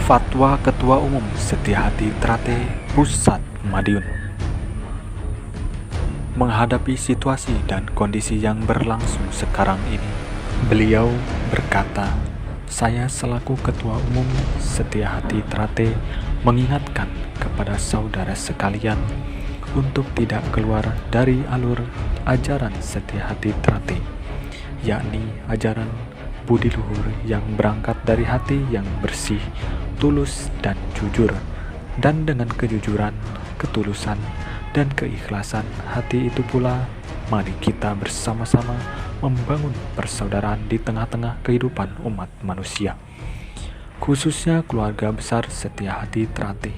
Fatwa Ketua Umum Setiahati Trate Pusat Madiun. Menghadapi situasi dan kondisi yang berlangsung sekarang ini, beliau berkata, "Saya selaku Ketua Umum Setiahati Trate mengingatkan kepada saudara sekalian untuk tidak keluar dari alur ajaran Setiahati Trate, yakni ajaran budi luhur yang berangkat dari hati yang bersih, tulus dan jujur. Dan dengan kejujuran, ketulusan, dan keikhlasan hati itu pula, mari kita bersama-sama membangun persaudaraan di tengah-tengah kehidupan umat manusia, khususnya keluarga besar Setiahati Trate.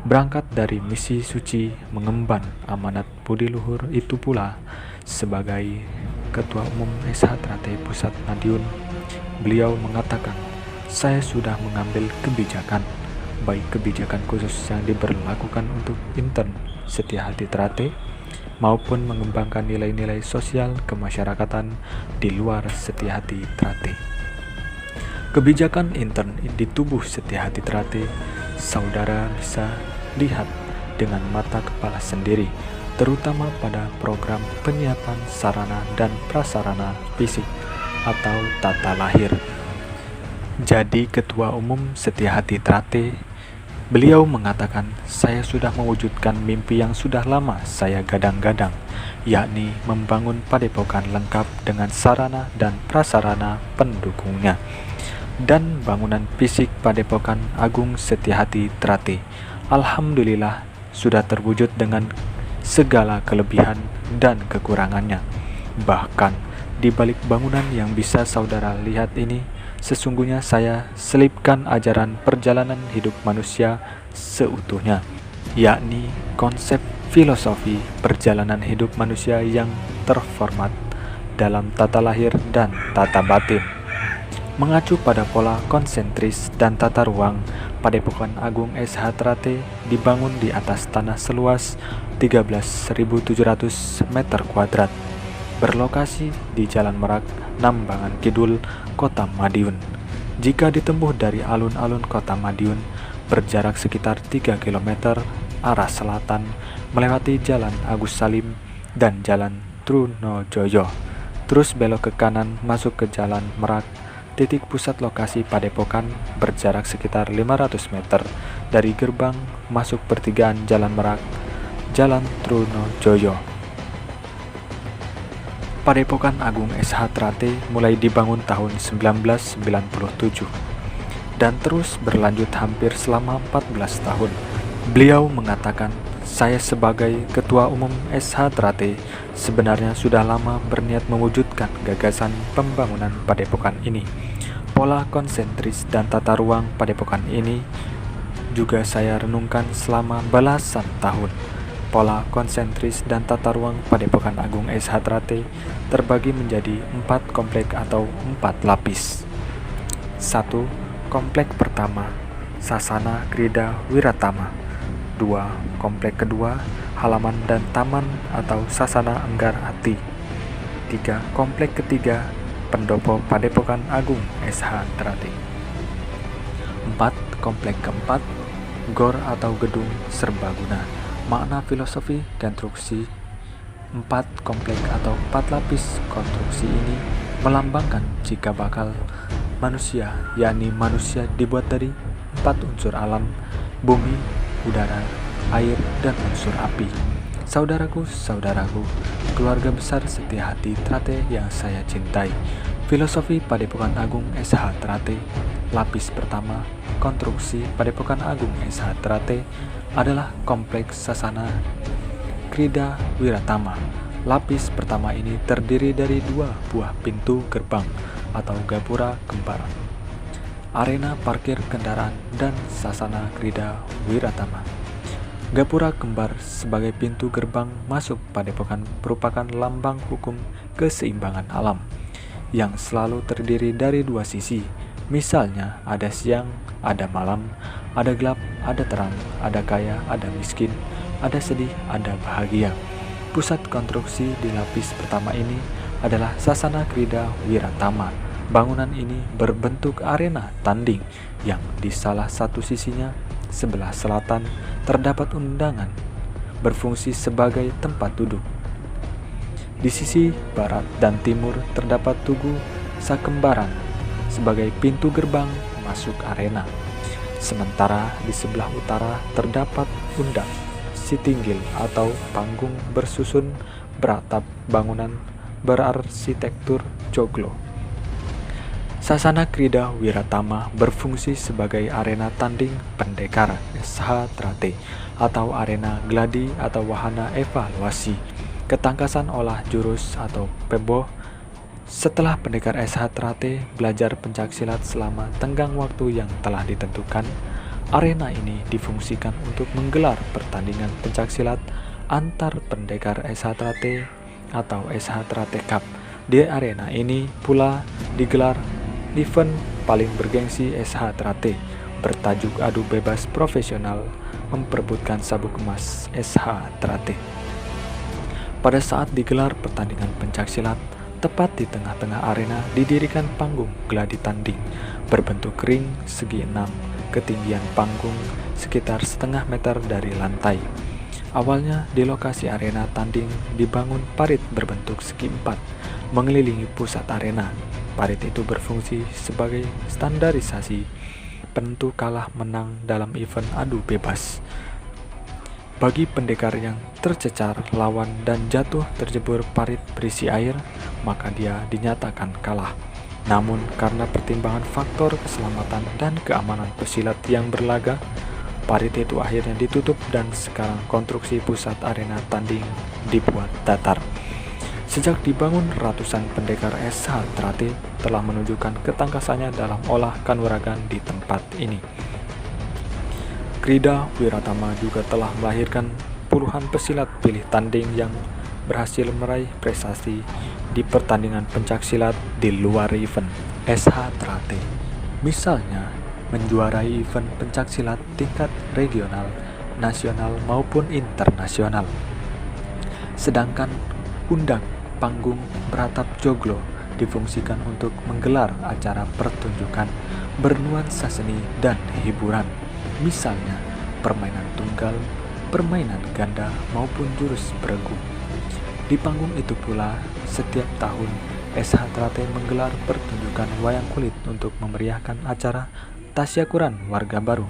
Berangkat dari misi suci mengemban amanat budi luhur itu pula, sebagai Ketua Umum SH Trate Pusat Madiun, beliau mengatakan, saya sudah mengambil kebijakan, baik kebijakan khusus yang diberlakukan untuk intern Setiahati Trate maupun mengembangkan nilai-nilai sosial kemasyarakatan di luar Setiahati Trate. Kebijakan intern di tubuh Setiahati Trate, saudara bisa lihat dengan mata kepala sendiri, terutama pada program penyiapan sarana dan prasarana fisik atau tata lahir. Jadi Ketua Umum Setiahati Trate, beliau mengatakan, saya sudah mewujudkan mimpi yang sudah lama saya gadang-gadang, yakni membangun padepokan lengkap dengan sarana dan prasarana pendukungnya. Dan bangunan fisik Padepokan Agung Setiahati Trate, alhamdulillah sudah terwujud dengan segala kelebihan dan kekurangannya. Bahkan di balik bangunan yang bisa saudara lihat ini, sesungguhnya saya selipkan ajaran perjalanan hidup manusia seutuhnya, yakni konsep filosofi perjalanan hidup manusia yang terformat dalam tata lahir dan tata batin. Mengacu pada pola konsentris dan tata ruang, Padepokan Agung SH Trate dibangun di atas tanah seluas 13.700 meter kuadrat, berlokasi di Jalan Merak, Nambangan Kidul, Kota Madiun. Jika ditempuh dari alun-alun Kota Madiun, berjarak sekitar 3 km arah selatan, melewati Jalan Agus Salim dan Jalan Trunojoyo, terus belok ke kanan masuk ke Jalan Merak. Titik pusat lokasi Padepokan berjarak sekitar 500 meter dari gerbang masuk pertigaan Jalan Merak, Jalan Trunojoyo. Padepokan Agung SH Trate mulai dibangun tahun 1997 dan terus berlanjut hampir selama 14 tahun. Beliau mengatakan, saya sebagai Ketua Umum SH Trate sebenarnya sudah lama berniat mewujudkan gagasan pembangunan padepokan ini. Pola konsentris dan tata ruang padepokan ini juga saya renungkan selama belasan tahun. Pola konsentris dan tata ruang Padepokan Agung SH Trate terbagi menjadi 4 komplek atau 4 lapis. 1. Komplek pertama, Sasana Krida Wiratama. 2. Komplek kedua, Halaman dan Taman atau Sasana Enggar Ati. 3. Komplek ketiga, Pendopo Padepokan Agung SH Trate. 4. Komplek keempat, Gor atau Gedung Serbaguna. Makna filosofi konstruksi 4 komplek atau 4 lapis konstruksi ini melambangkan jika bakal manusia, yakni manusia dibuat dari 4 unsur alam, bumi, udara, air, dan unsur api. Saudaraku, keluarga besar Setiahati Trate yang saya cintai, filosofi Padepokan Agung SH Trate, lapis pertama, konstruksi Padepokan Agung SH Trate adalah kompleks Sasana Krida Wiratama. Lapis pertama ini terdiri dari 2 buah pintu gerbang atau gapura kembar, arena parkir kendaraan, dan Sasana Krida Wiratama. Gapura kembar sebagai pintu gerbang masuk Padepokan merupakan lambang hukum keseimbangan alam yang selalu terdiri dari 2 sisi. Misalnya ada siang, ada malam, ada gelap, ada terang, ada kaya, ada miskin, ada sedih, ada bahagia. Pusat konstruksi di lapis pertama ini adalah Sasana Krida Wiratama. Bangunan ini berbentuk arena tanding yang di salah satu sisinya sebelah selatan terdapat undangan berfungsi sebagai tempat duduk. Di sisi barat dan timur terdapat tugu sakembaran sebagai pintu gerbang masuk arena. Sementara di sebelah utara terdapat undang sitinggil atau panggung bersusun beratap bangunan berarsitektur joglo. Sasana Krida Wiratama berfungsi sebagai arena tanding pendekar SH Trate atau arena gladi atau wahana evaluasi ketangkasan olah jurus atau peboh. Setelah pendekar SH Trate belajar pencaksilat selama tenggang waktu yang telah ditentukan, arena ini difungsikan untuk menggelar pertandingan pencaksilat antar pendekar SH Trate atau SH Trate Cup. Di arena ini pula digelar event paling bergengsi SH Trate bertajuk adu bebas profesional memperebutkan sabuk emas SH Trate. Pada saat digelar pertandingan pencaksilat, tepat di tengah-tengah arena didirikan panggung gladi tanding berbentuk ring segi 6, ketinggian panggung sekitar setengah meter dari lantai. Awalnya di lokasi arena tanding dibangun parit berbentuk segi 4 mengelilingi pusat arena. Parit itu berfungsi sebagai standarisasi penentu kalah menang dalam event adu bebas. Bagi pendekar yang tercecar lawan dan jatuh terjebur parit berisi air, maka dia dinyatakan kalah. Namun karena pertimbangan faktor keselamatan dan keamanan pesilat yang berlaga, parit itu akhirnya ditutup dan sekarang konstruksi pusat arena tanding dibuat datar. Sejak dibangun, ratusan pendekar SH Trate telah menunjukkan ketangkasannya dalam olah kanuragan di tempat ini. Krida Wiratama juga telah melahirkan puluhan pesilat pilih tanding yang berhasil meraih prestasi di pertandingan pencaksilat di luar event SH Trate. Misalnya, menjuarai event pencaksilat tingkat regional, nasional maupun internasional. Sedangkan undang panggung beratap joglo difungsikan untuk menggelar acara pertunjukan bernuansa seni dan hiburan. Misalnya, permainan tunggal, permainan ganda, maupun jurus beregu. Di panggung itu pula, setiap tahun SH Trate menggelar pertunjukan wayang kulit untuk memeriahkan acara tasyakuran warga baru.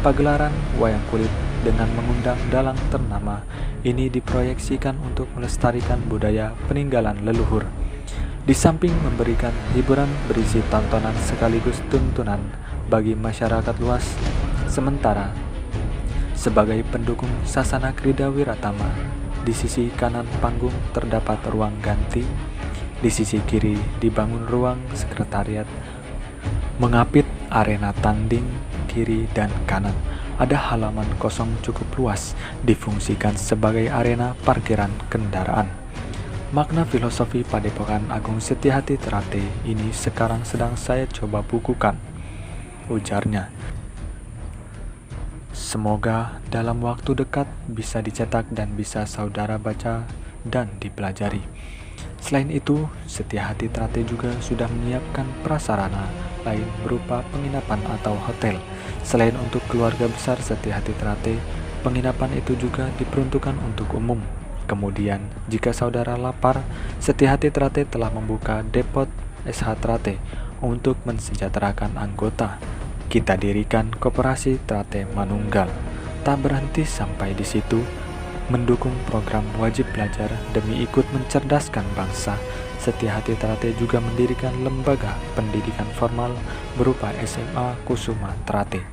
Pagelaran wayang kulit dengan mengundang dalang ternama ini diproyeksikan untuk melestarikan budaya peninggalan leluhur. Di samping memberikan hiburan berisi tontonan sekaligus tuntunan bagi masyarakat luas. Sementara, sebagai pendukung Sasana Krida Wiratama, di sisi kanan panggung terdapat ruang ganti, di sisi kiri dibangun ruang sekretariat, mengapit arena tanding kiri dan kanan. Ada halaman kosong cukup luas, difungsikan sebagai arena parkiran kendaraan. Makna filosofi Padepokan Agung Setiahati Trate ini sekarang sedang saya coba bukukan, ujarnya. Semoga dalam waktu dekat bisa dicetak dan bisa saudara baca dan dipelajari. Selain itu, Setiahati Trate juga sudah menyiapkan prasarana lain berupa penginapan atau hotel. Selain untuk keluarga besar Setiahati Trate, penginapan itu juga diperuntukkan untuk umum. Kemudian, jika saudara lapar, Setiahati Trate telah membuka depot SH Trate untuk mensejahterakan anggota. Kita dirikan Koperasi Trate Manunggal. Tak berhenti sampai di situ, mendukung program wajib belajar demi ikut mencerdaskan bangsa, Setiahati Trate juga mendirikan lembaga pendidikan formal berupa SMA Kusuma Trate.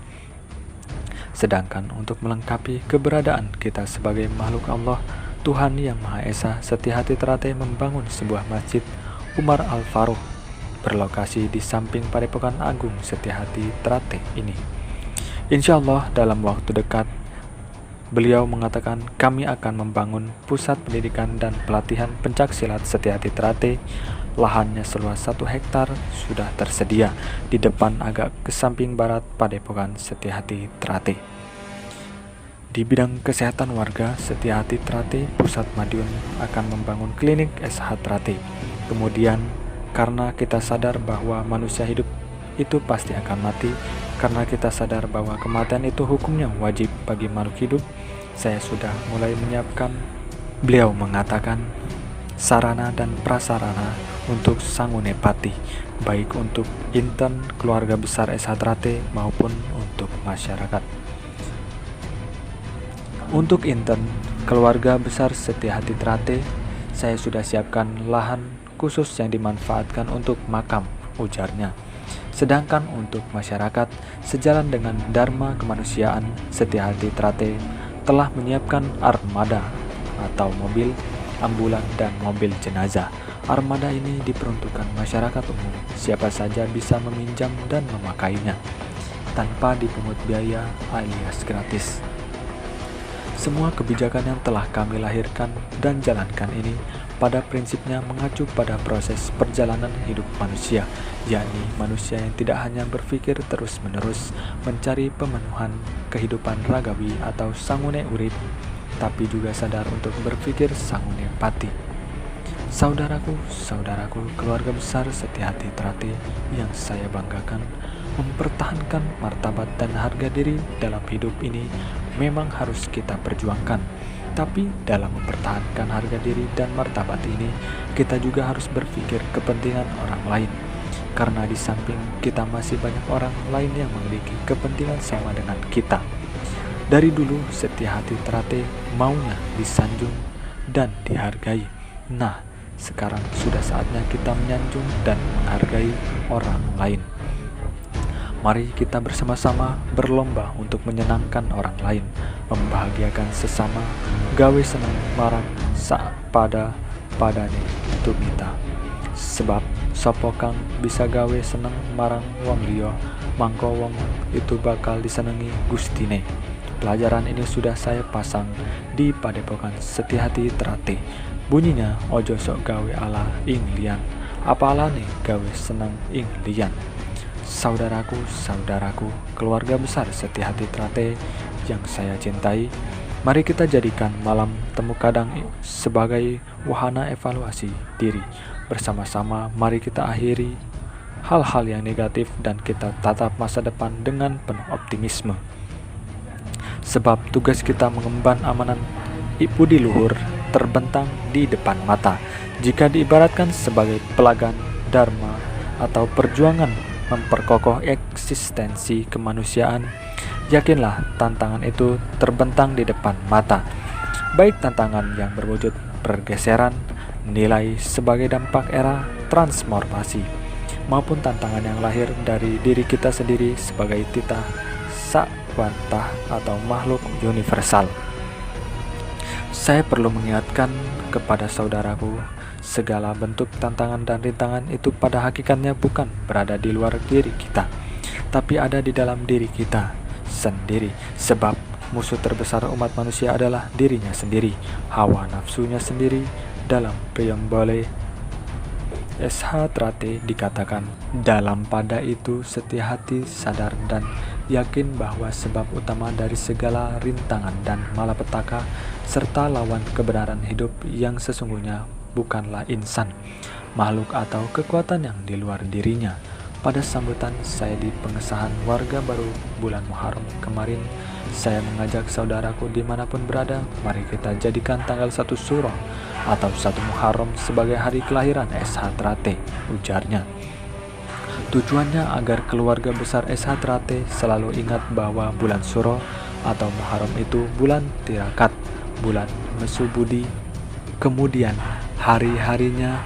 Sedangkan untuk melengkapi keberadaan kita sebagai makhluk Allah, Tuhan Yang Maha Esa, Setiahati Trate membangun sebuah masjid Umar Al-Faruq berlokasi di samping Padepokan Agung Setiahati Trate ini. Insya Allah dalam waktu dekat, beliau mengatakan kami akan membangun pusat pendidikan dan pelatihan pencaksilat Setiahati Trate. Lahannya seluas 1 hektar sudah tersedia di depan agak ke samping barat Padepokan Setiahati Trate. Di bidang kesehatan warga, Setiahati Trate Pusat Madiun akan membangun klinik SH Trate. Kemudian karena kita sadar bahwa manusia hidup itu pasti akan mati, karena kita sadar bahwa kematian itu hukumnya wajib bagi makhluk hidup, saya sudah mulai menyiapkan. Beliau mengatakan, sarana dan prasarana untuk Sangunepati, baik untuk intern keluarga besar SH Trate maupun untuk masyarakat. Untuk intern keluarga besar Setiahati Trate, saya sudah siapkan lahan khusus yang dimanfaatkan untuk makam, ujarnya. Sedangkan untuk masyarakat, sejalan dengan Dharma kemanusiaan, Setiahati Trate telah menyiapkan armada atau mobil ambulan dan mobil jenazah. Armada ini diperuntukkan masyarakat umum, siapa saja bisa meminjam dan memakainya tanpa dipungut biaya alias gratis. Semua kebijakan yang telah kami lahirkan dan jalankan ini pada prinsipnya mengacu pada proses perjalanan hidup manusia, yakni manusia yang tidak hanya berpikir terus-menerus mencari pemenuhan kehidupan ragawi atau sangune urip, tapi juga sadar untuk berpikir Sangunepati. Saudaraku, keluarga besar Setiahati Trate yang saya banggakan, mempertahankan martabat dan harga diri dalam hidup ini memang harus kita perjuangkan. Tapi dalam mempertahankan harga diri dan martabat ini, kita juga harus berpikir kepentingan orang lain. Karena di samping kita masih banyak orang lain yang memiliki kepentingan sama dengan kita. Dari dulu Setiahati Trate maunya disanjung dan dihargai. Nah, sekarang sudah saatnya kita menyanjung dan menghargai orang lain. Mari kita bersama-sama berlomba untuk menyenangkan orang lain, membahagiakan sesama, gawe seneng marang sak padane tumita. Sebab sapa kang bisa gawe seneng marang wong liya, mangko wong itu bakal disenengi Gustine. Pelajaran ini sudah saya pasang di Padepokan Setiahati Trate. Bunyinya, ojo sok gawe ala ing liyan, apalane gawe seneng ing liyan. Saudaraku, keluarga besar Setiahati Trate yang saya cintai, mari kita jadikan malam temu kadang sebagai wahana evaluasi diri. Bersama-sama mari kita akhiri hal-hal yang negatif dan kita tatap masa depan dengan penuh optimisme. Sebab tugas kita mengemban amanan Budi Luhur terbentang di depan mata. Jika diibaratkan sebagai pelagan Dharma atau perjuangan memperkokoh eksistensi kemanusiaan, yakinlah tantangan itu terbentang di depan mata. Baik tantangan yang berwujud pergeseran, nilai sebagai dampak era transformasi, maupun tantangan yang lahir dari diri kita sendiri sebagai titah sakwantah atau makhluk universal. Saya perlu mengingatkan kepada saudaraku, segala bentuk tantangan dan rintangan itu pada hakikatnya bukan berada di luar diri kita, tapi ada di dalam diri kita sendiri. Sebab musuh terbesar umat manusia adalah dirinya sendiri, hawa nafsunya sendiri. Dalam preambole SH Trate dikatakan, dalam pada itu Setiahati sadar dan yakin bahwa sebab utama dari segala rintangan dan malapetaka serta lawan kebenaran hidup yang sesungguhnya bukanlah insan, makhluk atau kekuatan yang di luar dirinya. Pada sambutan saya di pengesahan warga baru bulan Muharram kemarin, saya mengajak saudaraku dimanapun berada, mari kita jadikan tanggal 1 Suro atau 1 Muharram sebagai hari kelahiran SH Trate, ujarnya. Tujuannya agar keluarga besar SH Trate selalu ingat bahwa bulan Suro atau Muharram itu bulan tirakat, bulan mesubudi, kemudian hari-harinya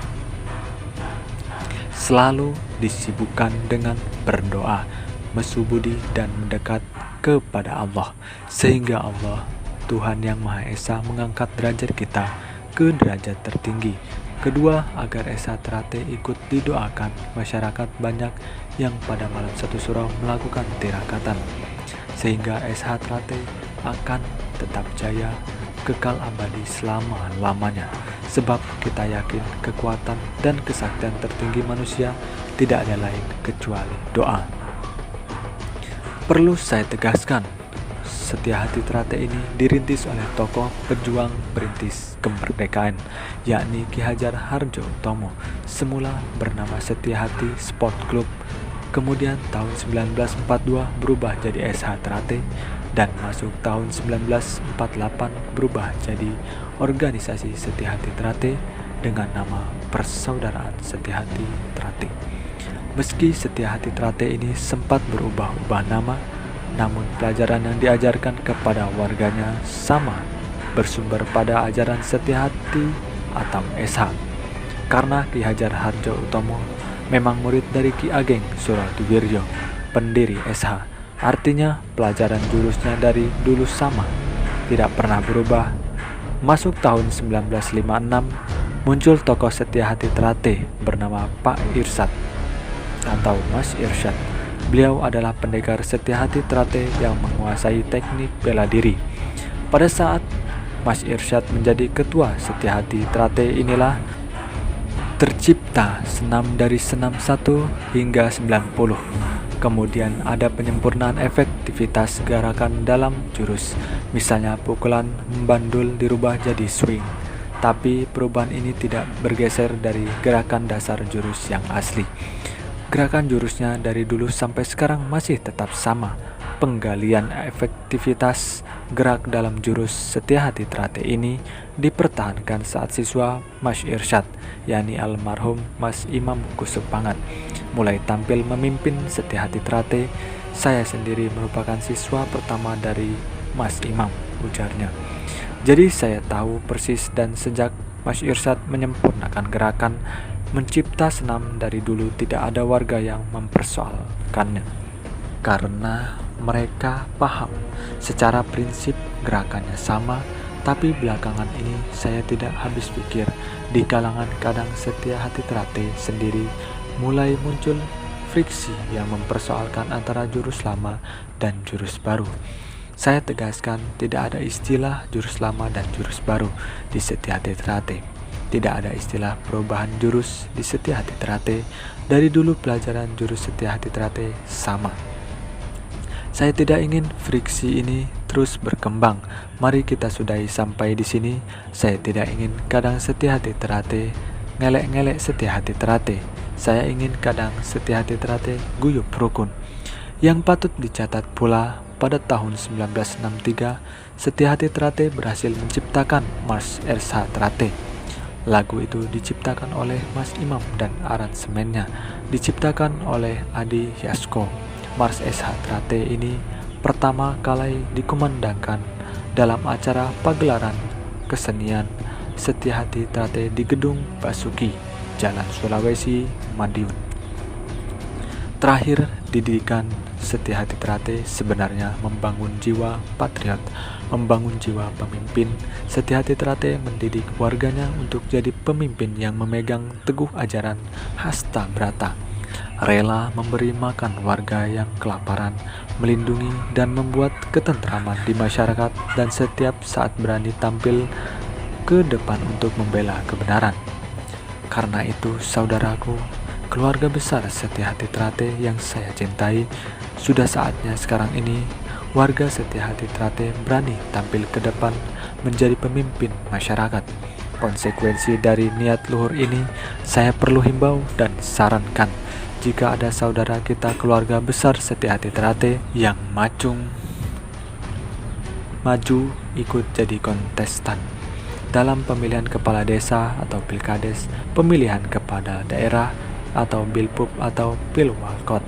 selalu disibukkan dengan berdoa, mesubudi dan mendekat kepada Allah, sehingga Allah, Tuhan yang Maha Esa, mengangkat derajat kita ke derajat tertinggi. Kedua, agar SH Trate ikut didoakan masyarakat banyak yang pada malam 1 Suro melakukan tirakatan, sehingga SH Trate akan tetap jaya kekal abadi selama-lamanya. Sebab kita yakin kekuatan dan kesaktian tertinggi manusia tidak ada lain kecuali doa. Perlu saya tegaskan, Setiahati Trate ini dirintis oleh tokoh pejuang perintis kemerdekaan, yakni Ki Hajar Hardjo Utomo, semula bernama Setiahati Sport Club, kemudian tahun 1942 berubah jadi SH Trate, dan masuk tahun 1948 berubah jadi Organisasi Setiahati Trate dengan nama Persaudaraan Setiahati Trate. Meski Setiahati Trate ini sempat berubah-ubah nama, namun pelajaran yang diajarkan kepada warganya sama, bersumber pada ajaran Setiahati atau SH. Karena Ki Hajar Hardjo Utomo memang murid dari Ki Ageng Surodiwirjo, pendiri SH, artinya pelajaran jurusnya dari dulu sama, tidak pernah berubah. Masuk tahun 1956, muncul tokoh Setiahati Trate bernama Pak Irsyad atau Mas Irsyad. Beliau adalah pendekar Setiahati Trate yang menguasai teknik bela diri. Pada saat Mas Irsyad menjadi ketua Setiahati Trate inilah tercipta senam dari senam 1 hingga 90. Kemudian ada penyempurnaan efektivitas gerakan dalam jurus. Misalnya pukulan membandul dirubah jadi swing. Tapi perubahan ini tidak bergeser dari gerakan dasar jurus yang asli. Gerakan jurusnya dari dulu sampai sekarang masih tetap sama. Penggalian efektivitas gerak dalam jurus Setiahati Trate ini dipertahankan saat siswa Mas Irsyad, yakni almarhum Mas Imam Kusupangat, mulai tampil memimpin Setiahati Trate. Saya sendiri merupakan siswa pertama dari Mas Imam, ujarnya. Jadi saya tahu persis, dan sejak Mas Irsyad menyempurnakan gerakan mencipta senam dari dulu, tidak ada warga yang mempersoalkannya. Karena mereka paham secara prinsip gerakannya sama, tapi belakangan ini saya tidak habis pikir, di kalangan kadang Setiahati Trate sendiri mulai muncul friksi yang mempersoalkan antara jurus lama dan jurus baru. Saya tegaskan, tidak ada istilah jurus lama dan jurus baru di Setiahati Trate. Tidak ada istilah perubahan jurus di Setiahati Trate. Dari dulu pelajaran jurus Setiahati Trate sama. Saya tidak ingin friksi ini terus berkembang. Mari kita sudahi sampai di sini. Saya tidak ingin kadang Setiahati Trate ngelek-ngelek Setiahati Trate. Saya ingin kadang Setiahati Trate guyup rukun. Yang patut dicatat pula, pada tahun 1963 Setiahati Trate berhasil menciptakan Mars SH Trate. Lagu itu diciptakan oleh Mas Imam dan aransemennya diciptakan oleh Adi Yasko. Mars SH Trate ini pertama kali dikumandangkan dalam acara pagelaran kesenian Setiahati Trate di Gedung Basuki, Jalan Sulawesi, Madiun. Terakhir, didikan Setiahati Trate sebenarnya membangun jiwa patriot, membangun jiwa pemimpin. Setiahati Trate mendidik warganya untuk jadi pemimpin yang memegang teguh ajaran Hasta Brata, rela memberi makan warga yang kelaparan, melindungi dan membuat ketentraman di masyarakat, dan setiap saat berani tampil ke depan untuk membela kebenaran. Karena itu, saudaraku, keluarga besar Setiahati Trate yang saya cintai, sudah saatnya sekarang ini warga Setiahati Trate berani tampil ke depan menjadi pemimpin masyarakat. Konsekuensi dari niat luhur ini saya perlu himbau dan sarankan. Jika ada saudara kita keluarga besar Setiahati Trate yang maju ikut jadi kontestan dalam pemilihan kepala desa atau pilkades, pemilihan kepala daerah atau bilpub atau pilwalkot,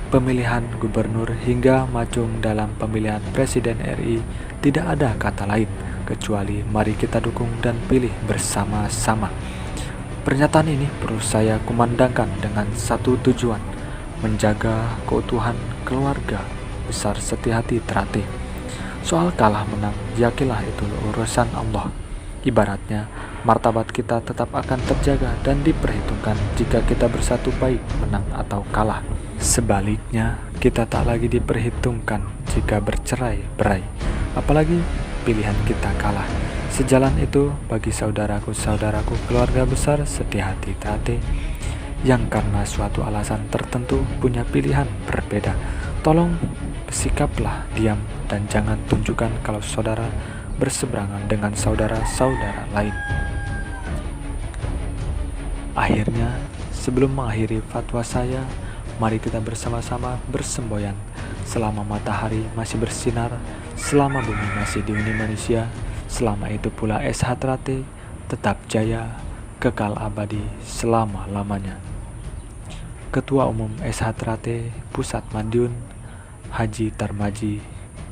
pemilihan gubernur hingga macung dalam pemilihan presiden RI, tidak ada kata lain kecuali mari kita dukung dan pilih bersama-sama. Pernyataan ini perlu saya kumandangkan dengan satu tujuan, menjaga keutuhan keluarga besar Setiahati Trate. Soal kalah menang, yakinlah itu urusan Allah. Ibaratnya, martabat kita tetap akan terjaga dan diperhitungkan jika kita bersatu baik menang atau kalah. Sebaliknya, kita tak lagi diperhitungkan jika bercerai-berai, apalagi pilihan kita kalah. Sejalan itu bagi saudaraku-saudaraku keluarga besar Setiahati Trate yang karena suatu alasan tertentu punya pilihan berbeda. Tolong bersikaplah diam dan jangan tunjukkan kalau saudara berseberangan dengan saudara-saudara lain. Akhirnya, sebelum mengakhiri fatwa saya, mari kita bersama-sama bersemboyan selama matahari masih bersinar, selama bumi masih dihuni manusia, selama itu pula SH Trate tetap jaya, kekal abadi selama-lamanya. Ketua Umum SH Trate Pusat Madiun, Haji Tarmaji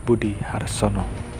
Budi Harsono.